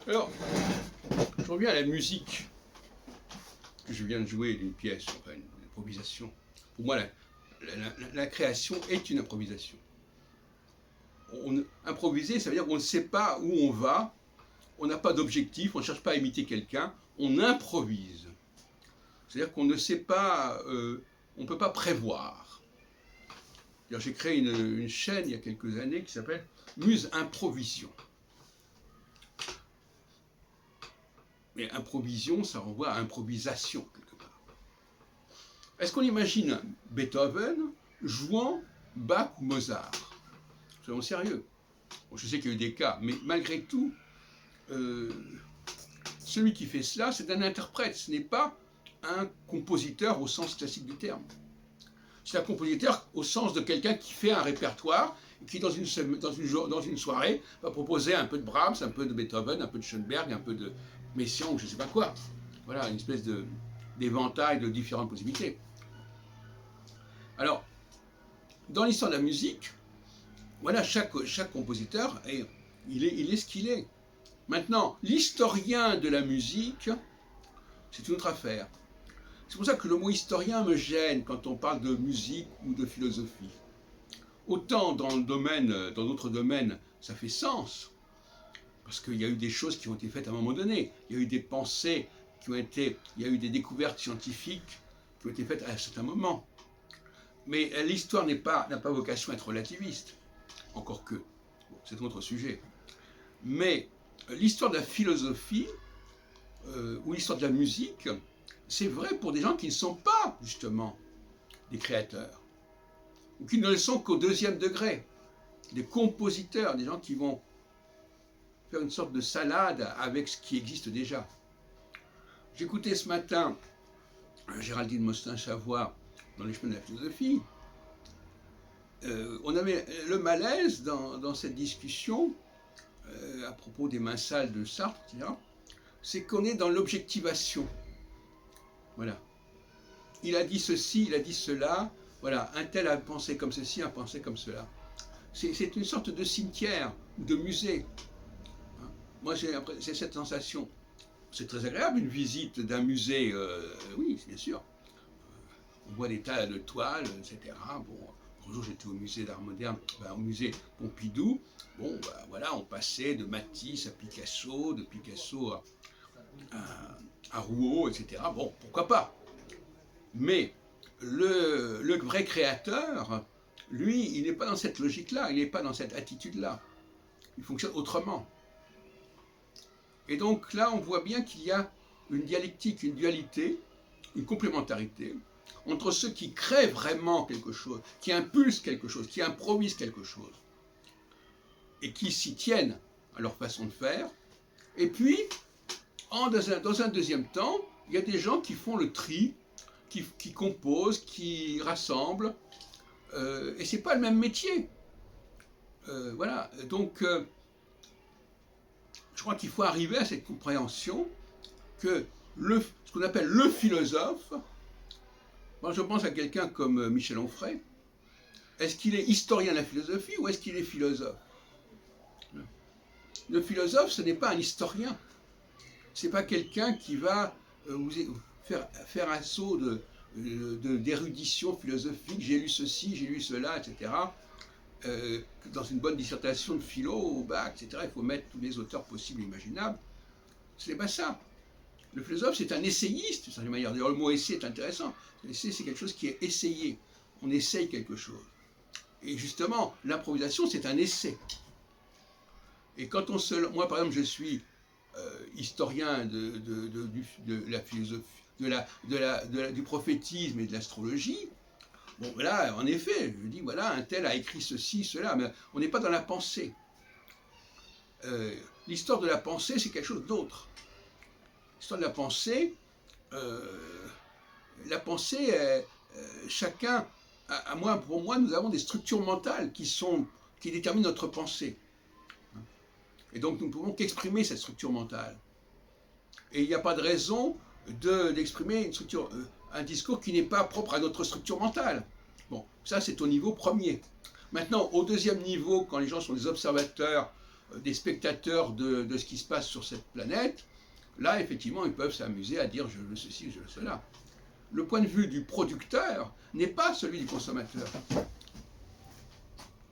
Alors, je reviens à la musique que je viens de jouer d'une pièce, enfin une improvisation. Pour moi, la création est une improvisation. Improviser, ça veut dire qu'on ne sait pas où on va, on n'a pas d'objectif, on ne cherche pas à imiter quelqu'un, on improvise. C'est-à-dire qu'on ne sait pas, on ne peut pas prévoir. J'ai créé une chaîne il y a quelques années qui s'appelle Muse Improvision. Mais improvision, ça renvoie à improvisation, quelque part. Est-ce qu'on imagine Beethoven jouant Bach ou Mozart? Soyons sérieux. Bon, je sais qu'il y a eu des cas, mais malgré tout, celui qui fait cela, c'est un interprète, ce n'est pas un compositeur au sens classique du terme. C'est un compositeur au sens de quelqu'un qui fait un répertoire et qui, dans une soirée, va proposer un peu de Brahms, un peu de Beethoven, un peu de Schoenberg, un peu de Messiaen ou je ne sais pas quoi. Voilà, une espèce d'éventail de différentes possibilités. Alors, dans l'histoire de la musique, voilà, chaque compositeur, il est ce qu'il est. Maintenant, l'historien de la musique, c'est une autre affaire. C'est pour ça que le mot historien me gêne quand on parle de musique ou de philosophie. Autant dans d'autres domaines, ça fait sens, parce qu'il y a eu des choses qui ont été faites à un moment donné. Il y a eu des pensées il y a eu des découvertes scientifiques qui ont été faites à un certain moment. Mais l'histoire n'a pas vocation à être relativiste, encore que, bon, c'est un autre sujet. Mais l'histoire de la philosophie ou l'histoire de la musique, c'est vrai pour des gens qui ne sont pas, justement, des créateurs, ou qui ne le sont qu'au deuxième degré, des compositeurs, des gens qui vont faire une sorte de salade avec ce qui existe déjà. J'écoutais ce matin Géraldine Mostin-Chavois dans Les chemins de la philosophie. On avait le malaise dans cette discussion à propos des mains sales de Sartre, etc., c'est qu'on est dans l'objectivation. Voilà. Il a dit ceci, il a dit cela, voilà, un tel a pensé comme ceci, un pensé comme cela. C'est une sorte de cimetière, de musée. Moi, j'ai cette sensation. C'est très agréable, une visite d'un musée, oui, bien sûr. On voit des tas de toiles, etc. Bon, un jour, j'étais au musée d'art moderne, au musée Pompidou. Bon, voilà, on passait de Matisse à Picasso, de Picasso à Rouault, etc. Bon, pourquoi pas. Mais le vrai créateur, lui, il n'est pas dans cette logique-là, il n'est pas dans cette attitude-là. Il fonctionne autrement. Et donc là, on voit bien qu'il y a une dialectique, une dualité, une complémentarité entre ceux qui créent vraiment quelque chose, qui impulsent quelque chose, qui improvisent quelque chose, et qui s'y tiennent à leur façon de faire. Et puis, dans un deuxième temps, il y a des gens qui font le tri, qui composent, qui rassemblent, et c'est pas le même métier. Voilà, donc je crois qu'il faut arriver à cette compréhension que ce qu'on appelle le philosophe, moi je pense à quelqu'un comme Michel Onfray, est-ce qu'il est historien de la philosophie ou est-ce qu'il est philosophe? Le philosophe, ce n'est pas un historien, ce n'est pas quelqu'un qui va vous faire un saut d'érudition philosophique, j'ai lu ceci, j'ai lu cela, etc. Dans une bonne dissertation de philo au bac, etc., il faut mettre tous les auteurs possibles et imaginables. Ce n'est pas ça. Le philosophe, c'est un essayiste, d'une certaine manière. D'ailleurs, le mot essai est intéressant. L'essai, c'est quelque chose qui est essayé. On essaye quelque chose. Et justement, l'improvisation, c'est un essai. Et quand moi, par exemple, je suis historien de la philosophie, du prophétisme et de l'astrologie. Bon, là, en effet, je dis, voilà, un tel a écrit ceci, cela, mais on n'est pas dans la pensée. L'histoire de la pensée, c'est quelque chose d'autre. L'histoire de la pensée, chacun, pour moi, nous avons des structures mentales qui déterminent notre pensée. Et donc, nous ne pouvons qu'exprimer cette structure mentale. Et il n'y a pas de raison d'exprimer un discours qui n'est pas propre à notre structure mentale. Bon, ça c'est au niveau premier. Maintenant, au deuxième niveau, quand les gens sont des observateurs des spectateurs de ce qui se passe sur cette planète, là, effectivement, ils peuvent s'amuser à dire je veux ceci, je veux cela. Le point de vue du producteur n'est pas celui du consommateur.